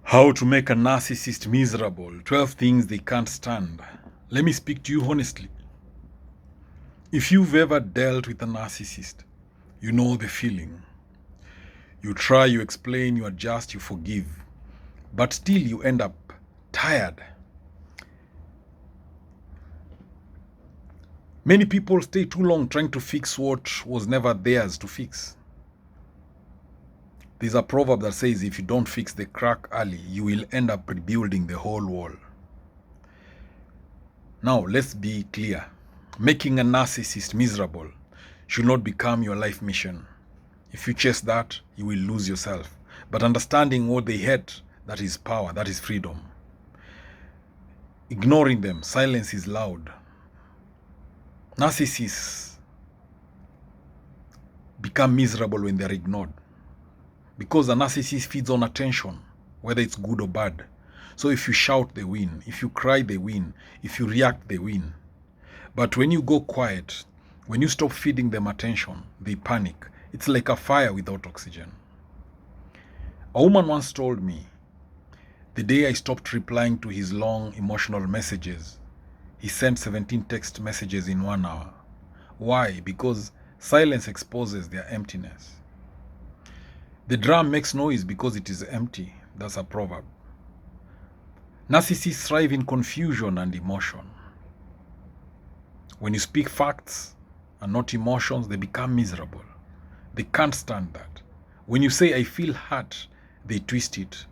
How to make a narcissist miserable. 12 things they can't stand. Let me speak to you honestly. If you've ever dealt with a narcissist, you know the feeling. You try, you explain, you adjust, you forgive, but still you end up tired. Many people stay too long trying to fix what was never theirs to fix. There's a proverb that says if you don't fix the crack early, you will end up rebuilding the whole wall. Now, let's be clear. Making a narcissist miserable should not become your life mission. If you chase that, you will lose yourself. But understanding what they hate, that is power, that is freedom. Ignoring them, silence is loud. Narcissists become miserable when they're ignored, because a narcissist feeds on attention, whether it's good or bad. So if you shout, they win. If you cry, they win. If you react, they win. But when you go quiet, when you stop feeding them attention, they panic. It's like a fire without oxygen. A woman once told me, the day I stopped replying to his long emotional messages, he sent 17 text messages in 1 hour. Why? Because silence exposes their emptiness. The drum makes noise because it is empty. That's a proverb. Narcissists thrive in confusion and emotion. When you speak facts and not emotions, they become miserable. They can't stand that. When you say, I feel hurt, they twist it.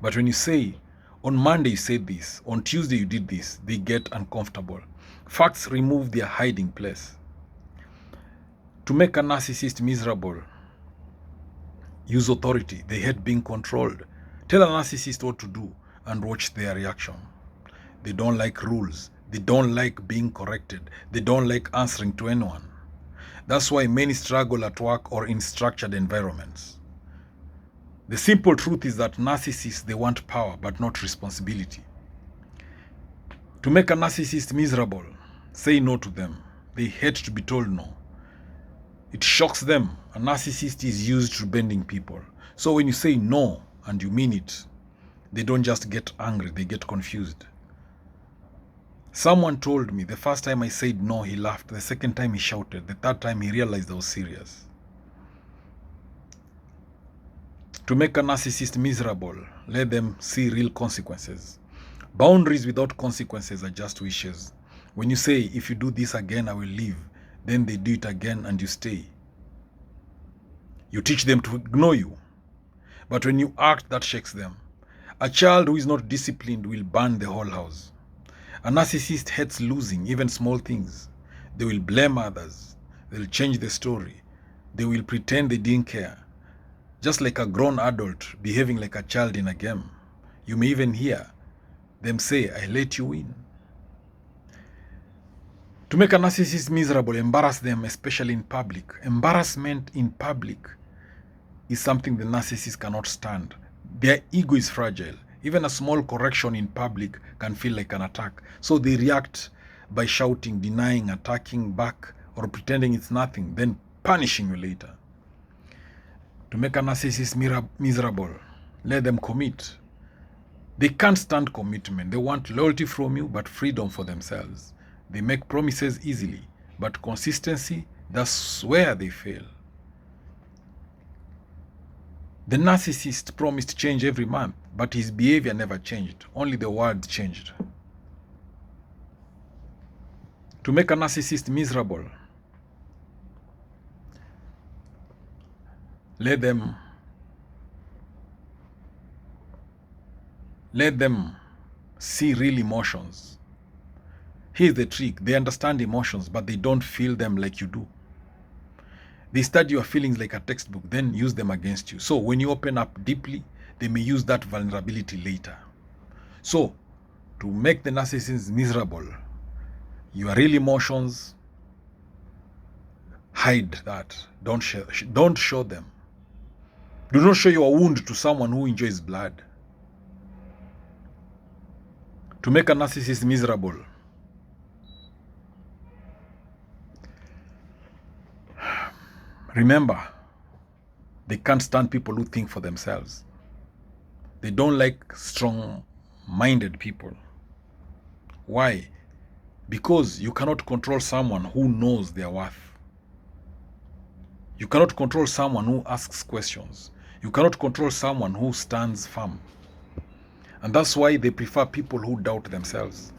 But when you say, on Monday you said this, on Tuesday you did this, they get uncomfortable. Facts remove their hiding place. To make a narcissist miserable, use authority. They hate being controlled. Tell a narcissist what to do and watch their reaction. They don't like rules. They don't like being corrected. They don't like answering to anyone. That's why many struggle at work or in structured environments. The simple truth is that narcissists, they want power but not responsibility. To make a narcissist miserable, say no to them. They hate to be told no. It shocks them. A narcissist is used to bending people. So when you say no and you mean it, they don't just get angry, they get confused. Someone told me the first time I said no, he laughed. The second time he shouted. The third time he realized I was serious. To make a narcissist miserable, let them see real consequences. Boundaries without consequences are just wishes. When you say, if you do this again, I will leave, then they do it again and you stay. You teach them to ignore you. But when you act, that shakes them. A child who is not disciplined will burn the whole house. A narcissist hates losing, even small things. They will blame others. They'll change the story. They will pretend they didn't care. Just like a grown adult behaving like a child in a game. You may even hear them say, I let you win. To make a narcissist miserable, embarrass them, especially in public. Embarrassment in public is something the narcissist cannot stand. Their ego is fragile. Even a small correction in public can feel like an attack. So they react by shouting, denying, attacking back, or pretending it's nothing, then punishing you later. To make a narcissist miserable, let them commit. They can't stand commitment. They want loyalty from you, but freedom for themselves. They make promises easily, but consistency, that's where they fail. The narcissist promised change every month, but his behavior never changed. Only the words changed. To make a narcissist miserable, let them see real emotions. Here's the trick. They understand emotions, but they don't feel them like you do. They study your feelings like a textbook, then use them against you. So when you open up deeply, they may use that vulnerability later. So, to make the narcissist miserable, your real emotions, hide that. Don't show them. Do not show your wound to someone who enjoys blood. To make a narcissist miserable, remember, they can't stand people who think for themselves. They don't like strong-minded people. Why? Because you cannot control someone who knows their worth. You cannot control someone who asks questions. You cannot control someone who stands firm. And that's why they prefer people who doubt themselves.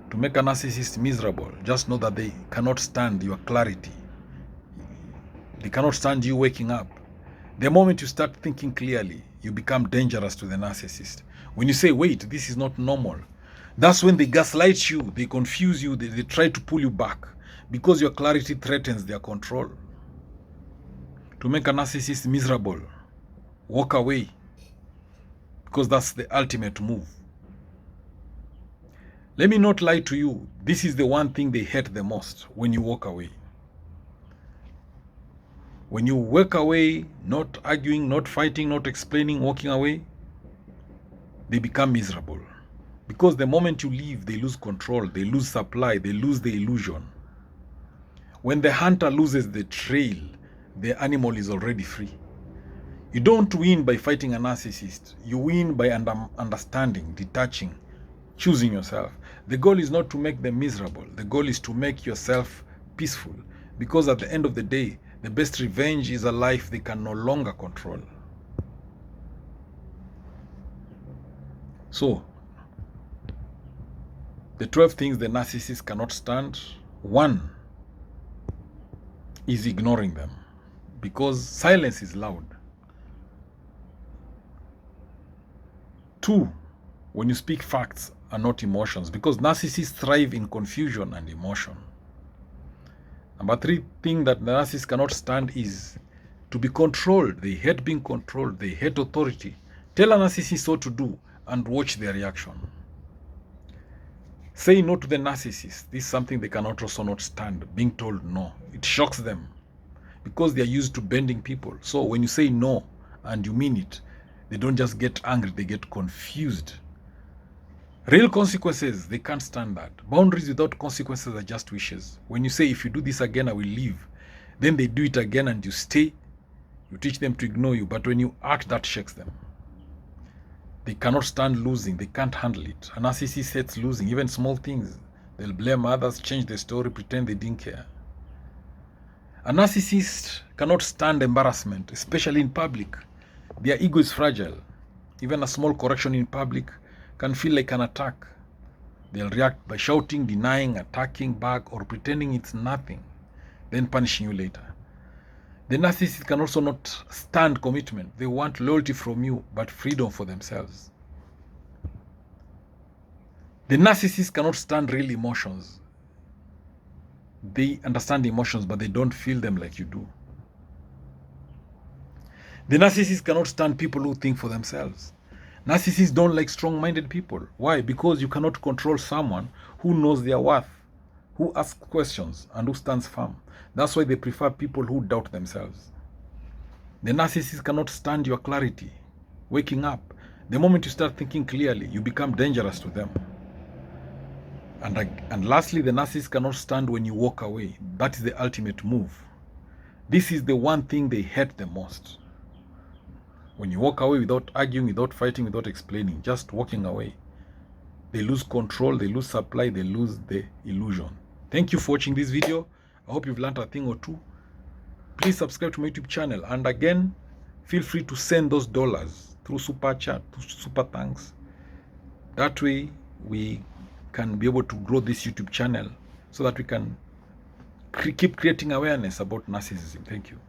To make a narcissist miserable, just know that they cannot stand your clarity. They cannot stand you waking up. The moment you start thinking clearly, you become dangerous to the narcissist. When you say, wait, this is not normal, that's when they gaslight you, they confuse you, they try to pull you back because your clarity threatens their control. To make a narcissist miserable, walk away, because that's the ultimate move. Let me not lie to you. This is the one thing they hate the most, when you walk away. When you walk away, not arguing, not fighting, not explaining, walking away, they become miserable. Because the moment you leave, they lose control, they lose supply, they lose the illusion. When the hunter loses the trail, the animal is already free. You don't win by fighting a narcissist. You win by understanding, detaching, choosing yourself. The goal is not to make them miserable. The goal is to make yourself peaceful. Because at the end of the day, the best revenge is a life they can no longer control. So, the 12 things the narcissist cannot stand. 1 is ignoring them, because silence is loud. 2, when you speak facts and not emotions, because narcissists thrive in confusion and emotion. Number 3 thing that the narcissist cannot stand is to be controlled. They hate being controlled. They hate authority. Tell a narcissist what to do and watch their reaction. Say no to the narcissist. This is something they cannot also not stand, being told no. It shocks them because they are used to bending people. So when you say no and you mean it, they don't just get angry, they get confused. Real consequences, they can't stand that. Boundaries without consequences are just wishes. When you say, if you do this again, I will leave, then they do it again and you stay. You teach them to ignore you, but when you act, that shakes them. They cannot stand losing. They can't handle it. A narcissist hates losing, even small things. They'll blame others, change the story, pretend they didn't care. A narcissist cannot stand embarrassment, especially in public. Their ego is fragile. Even a small correction in public can feel like an attack. They'll react by shouting, denying, attacking back, or pretending it's nothing, then punishing you later. The narcissist can also not stand commitment. They want loyalty from you, but freedom for themselves. The narcissist cannot stand real emotions. They understand emotions, but they don't feel them like you do. The narcissist cannot stand people who think for themselves. Narcissists don't like strong-minded people. Why? Because you cannot control someone who knows their worth, who asks questions, and who stands firm. That's why they prefer people who doubt themselves. The narcissist cannot stand your clarity, waking up. The moment you start thinking clearly, you become dangerous to them. And lastly, the narcissist cannot stand when you walk away. That is the ultimate move. This is the one thing they hate the most. When you walk away without arguing, without fighting, without explaining, just walking away, they lose control, they lose supply, they lose the illusion. Thank you for watching this video. I hope you've learned a thing or two. Please subscribe to my YouTube channel. And again, feel free to send those dollars through Super Chat, Super Thanks. That way, we can be able to grow this YouTube channel so that we can keep creating awareness about narcissism. Thank you.